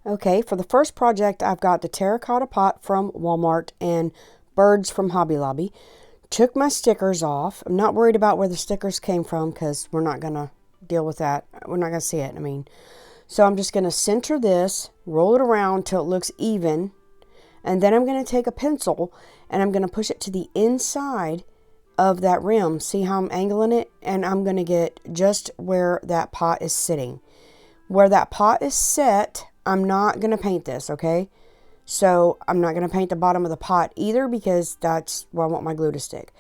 Okay, for the first project, I've got the terracotta pot from Walmart and birds from Hobby Lobby. Took my stickers off. I'm not worried about where the stickers came from because we're not going to deal with that. We're not going to see it, So I'm just going to center this, roll it around till it looks even, and then I'm going to take a pencil and I'm going to push it to the inside of that rim. See how I'm angling it? And I'm going to get just where that pot is sitting. Where that pot is set, I'm not going to paint this, okay? So I'm not going to paint the bottom of the pot either because that's where I want my glue to stick.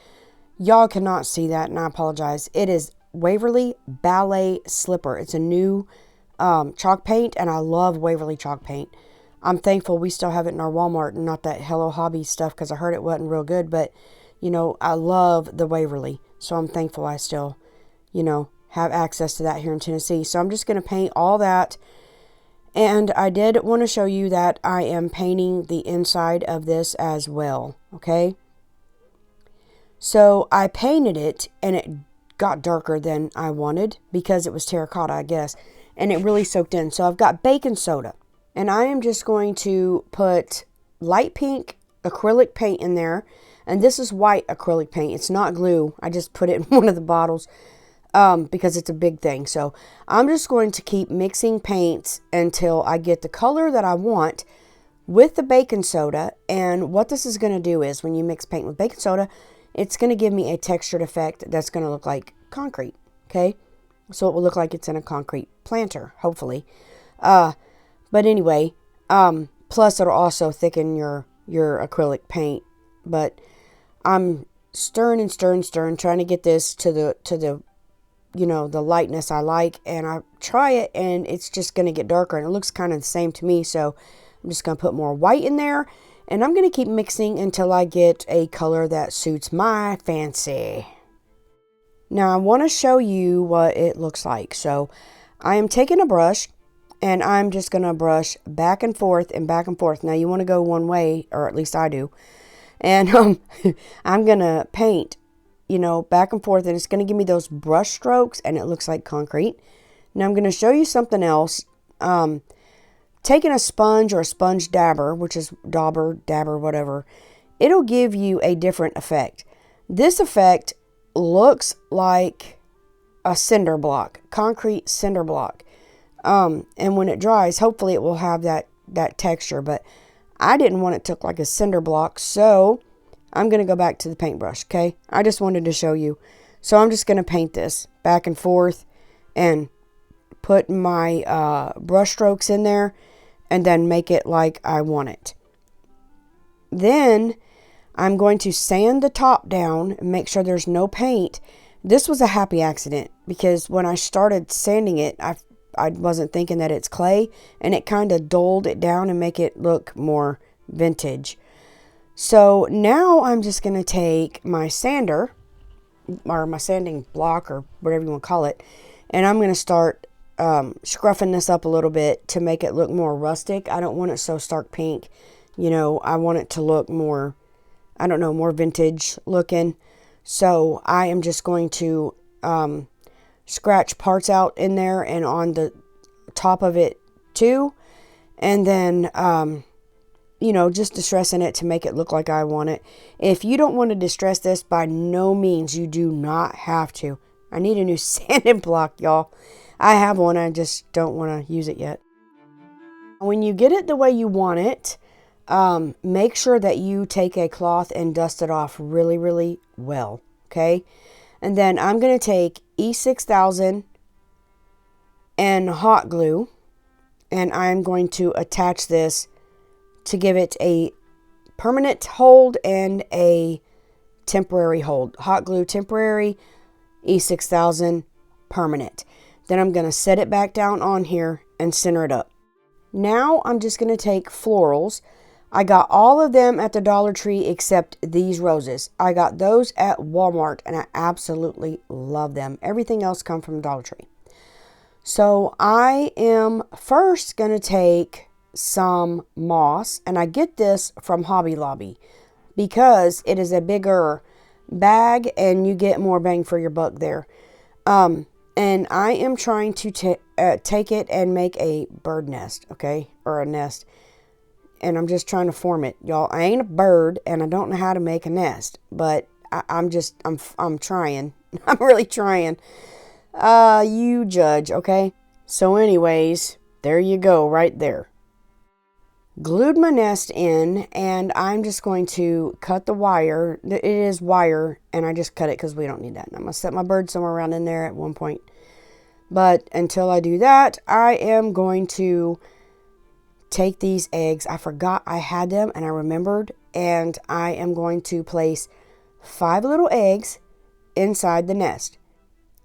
Y'all cannot see that, and I apologize. It is Waverly Ballet Slipper. It's a new chalk paint, and I love Waverly chalk paint. I'm thankful we still have it in our Walmart and not that Hello Hobby stuff because I heard it wasn't real good. But, you know, I love the Waverly, so I'm thankful I still, you know, have access to that here in Tennessee. So I'm just going to paint all that. And I did want to show you that I am painting the inside of this as well, okay? So I painted it and it got darker than I wanted because it was terracotta, I guess. And it really soaked in. So I've got baking soda. And I am just going to put light pink acrylic paint in there. And this is white acrylic paint. It's not glue. I just put it in one of the bottles. Because it's a big thing. So I'm just going to keep mixing paints until I get the color that I want with the baking soda. And what this is going to do is when you mix paint with baking soda, it's going to give me a textured effect that's going to look like concrete. Okay. So it will look like it's in a concrete planter, hopefully. But anyway, plus it'll also thicken your acrylic paint. But I'm stirring and stirring, trying to get this to the you know, the lightness I like, and I try it and it's just going to get darker and it looks kind of the same to me. So I'm just going to put more white in there and I'm going to keep mixing until I get a color that suits my fancy. Now I want to show you what it looks like. So I am taking a brush and I'm just going to brush back and forth and back and forth. Now you want to go one way, or at least I do. And I'm going to paint, you know, back and forth, and it's going to give me those brush strokes and it looks like concrete. Now I'm going to show you something else. Taking a sponge or a sponge dabber, which is dabber, whatever, it'll give you a different effect. This effect looks like a cinder block, concrete cinder block. And when it dries, hopefully it will have that texture, but I didn't want it to look like a cinder block, so I'm going to go back to the paintbrush, okay? I just wanted to show you. So I'm just going to paint this back and forth and put my brush strokes in there and then make it like I want it. Then I'm going to sand the top down and make sure there's no paint. This was a happy accident because when I started sanding it, I wasn't thinking that it's clay, and it kind of dulled it down and make it look more vintage. So now I'm just going to take my sander, or my sanding block, or whatever you want to call it, and I'm going to start scruffing this up a little bit to make it look more rustic. I don't want it so stark pink. You know, I want it to look more, I don't know, more vintage looking. So I am just going to scratch parts out in there and on the top of it too. And then you know, just distressing it to make it look like I want it. If you don't want to distress this, by no means, you do not have to. I need a new sanding block, y'all. I have one, I just don't want to use it yet. When you get it the way you want it, make sure that you take a cloth and dust it off really, really well, okay? And then I'm going to take E6000 and hot glue, and I'm going to attach this to give it a permanent hold and a temporary hold. Hot glue temporary, E6000 permanent. Then I'm going to set it back down on here and center it up. Now I'm just going to take florals. I got all of them at the Dollar Tree except these roses. I got those at Walmart and I absolutely love them. Everything else come from Dollar Tree. So I am first going to take some moss, and I get this from Hobby Lobby because it is a bigger bag and you get more bang for your buck there. And And I am trying to take it and make a bird nest, okay? Or a nest. And I'm just trying to form it. Y'all, I ain't a bird, and I don't know how to make a nest. But I'm trying. I'm really trying. You judge, okay? So anyways, there you go, right there. Glued my nest in, and I'm just going to cut the wire. It is wire, and I just cut it because we don't need that. I'm going to set my bird somewhere around in there at one point. But until I do that, I am going to take these eggs. I forgot I had them, and I remembered. And I am going to place 5 little eggs inside the nest.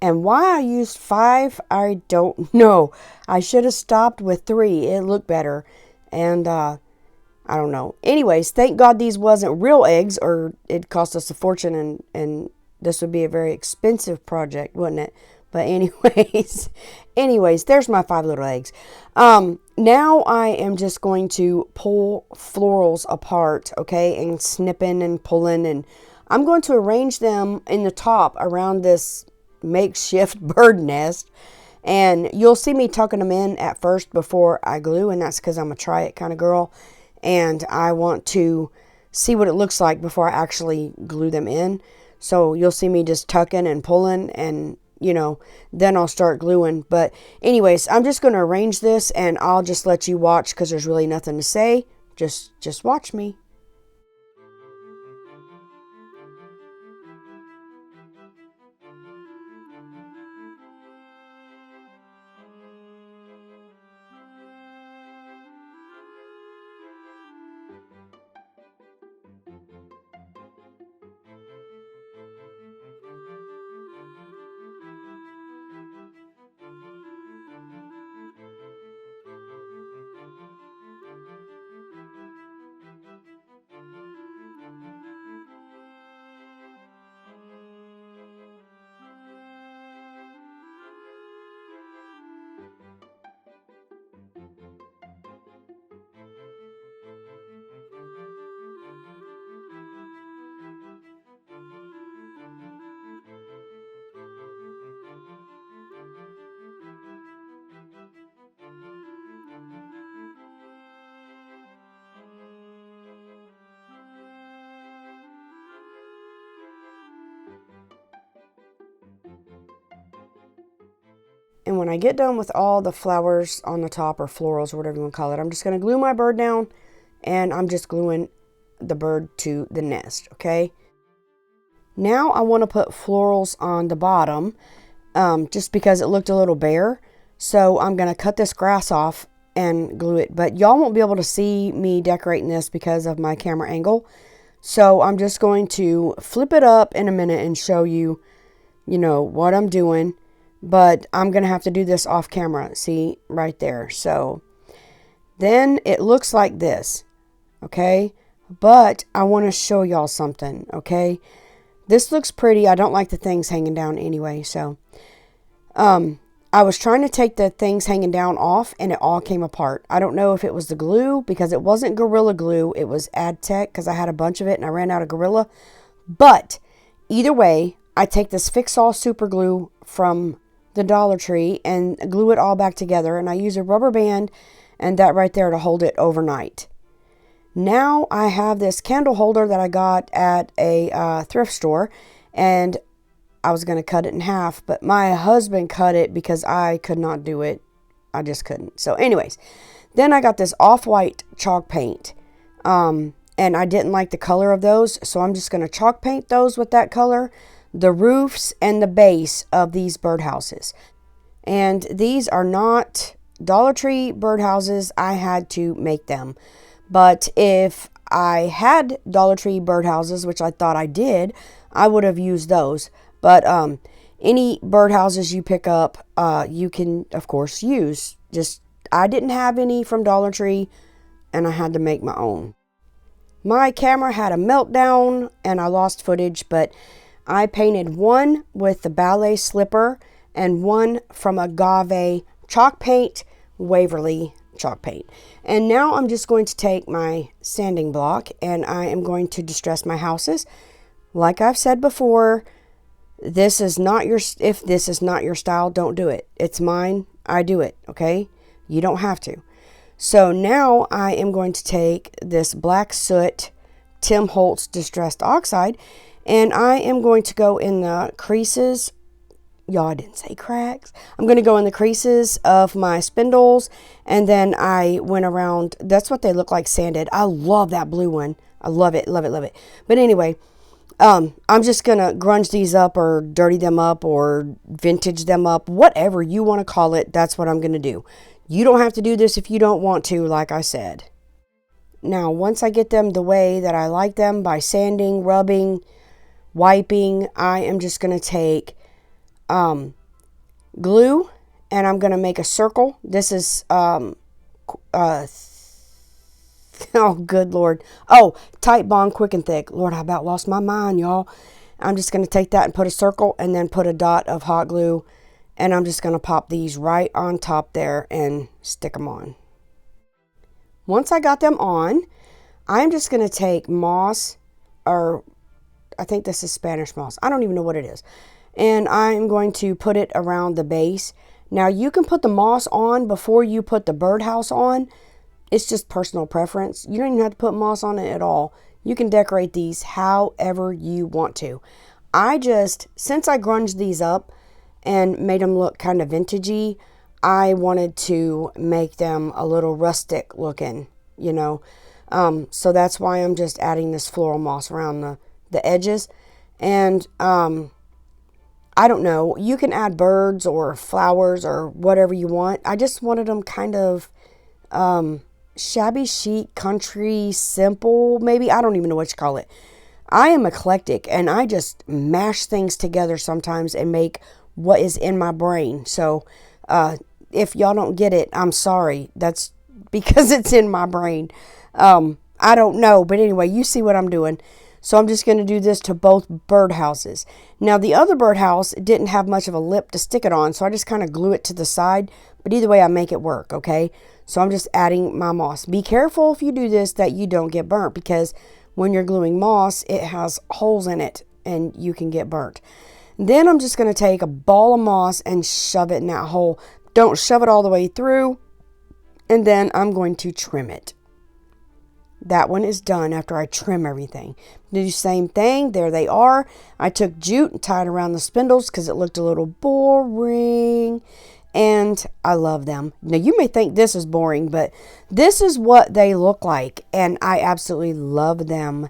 And why I used 5, I don't know. I should have stopped with 3. It looked better. And I don't know. Anyways, thank God these wasn't real eggs, or it'd cost us a fortune, and this would be a very expensive project, wouldn't it? But anyways, there's my 5 little eggs. Now I am just going to pull florals apart, okay, and snipping and pulling, and I'm going to arrange them in the top around this makeshift bird nest. And you'll see me tucking them in at first before I glue, and that's because I'm a try it kind of girl, and I want to see what it looks like before I actually glue them in. So you'll see me just tucking and pulling, and then I'll start gluing. But anyways, I'm just going to arrange this, and I'll just let you watch because there's really nothing to say. Just watch me. And when I get done with all the flowers on the top, or florals, or whatever you want to call it, I'm just going to glue my bird down, and I'm just gluing the bird to the nest, okay? Now I want to put florals on the bottom, just because it looked a little bare. So I'm going to cut this grass off and glue it. But y'all won't be able to see me decorating this because of my camera angle. So I'm just going to flip it up in a minute and show you, what I'm doing. But I'm going to have to do this off camera. See, right there. So then it looks like this. Okay. But I want to show y'all something. Okay. This looks pretty. I don't like the things hanging down anyway. So I was trying to take the things hanging down off, and it all came apart. I don't know if it was the glue, because it wasn't Gorilla Glue. It was Adtech, because I had a bunch of it and I ran out of Gorilla. But either way, I take this Fix-All Super Glue from the Dollar Tree and glue it all back together, and I use a rubber band and that right there to hold it overnight. Now I have this candle holder that I got at a thrift store, and I was going to cut it in half, but my husband cut it because I could not do it. I just couldn't. So anyways, then I got this off-white chalk paint, and I didn't like the color of those, so I'm just going to chalk paint those with that color, the roofs and the base of these birdhouses. And these are not Dollar Tree birdhouses. I had to make them. But if I had Dollar Tree birdhouses, which I thought I did, I would have used those. But any birdhouses you pick up, you can, of course, use. I didn't have any from Dollar Tree, and I had to make my own. My camera had a meltdown, and I lost footage, but I painted one with the ballet slipper and one from Agave chalk paint, Waverly chalk paint. And now I'm just going to take my sanding block, and I am going to distress my houses. Like I've said before, If this is not your style, don't do it. It's mine. I do it, okay? You don't have to. So now I am going to take this Black Soot Tim Holtz Distressed Oxide, and I am going to go in the creases. Y'all, I didn't say cracks. I'm going to go in the creases of my spindles, and then I went around. That's what they look like sanded. I love that blue one. I love it, love it, love it. But anyway, I'm just going to grunge these up or dirty them up or vintage them up. Whatever you want to call it, that's what I'm going to do. You don't have to do this if you don't want to, like I said. Now, once I get them the way that I like them, by sanding, rubbing, wiping, I am just going to take glue, and I'm going to make a circle. This is, oh, good Lord. Oh, Titebond Quick and Thick. Lord, I about lost my mind, y'all. I'm just going to take that and put a circle and then put a dot of hot glue, and I'm just going to pop these right on top there and stick them on. Once I got them on, I'm just going to take moss, or I think this is Spanish moss. I don't even know what it is. And I'm going to put it around the base. Now, you can put the moss on before you put the birdhouse on. It's just personal preference. You don't even have to put moss on it at all. You can decorate these however you want to. Since I grunged these up and made them look kind of vintagey, I wanted to make them a little rustic looking, you know. So that's why I'm just adding this floral moss around the edges. And I don't know, you can add birds or flowers or whatever you want. I just wanted them kind of shabby chic, country, simple, maybe. I don't even know what you call it. I am eclectic, and I just mash things together sometimes and make what is in my brain. So if y'all don't get it, I'm sorry. That's because it's in my brain. I don't know, but anyway, you see what I'm doing. So I'm just going to do this to both birdhouses. Now, the other birdhouse didn't have much of a lip to stick it on, so I just kind of glue it to the side. But either way, I make it work, okay? So I'm just adding my moss. Be careful if you do this that you don't get burnt, because when you're gluing moss, it has holes in it, and you can get burnt. Then I'm just going to take a ball of moss and shove it in that hole. Don't shove it all the way through. And then I'm going to trim it. That one is done after I trim everything. Do the same thing. There they are. I took jute and tied around the spindles because it looked a little boring. And I love them. Now, you may think this is boring, but this is what they look like. And I absolutely love them.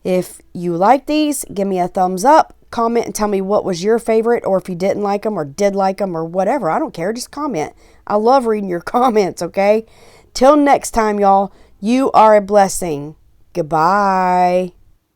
If you like these, give me a thumbs up. Comment and tell me what was your favorite, or if you didn't like them or did like them or whatever. I don't care. Just comment. I love reading your comments, okay? Till next time, y'all. You are a blessing. Goodbye.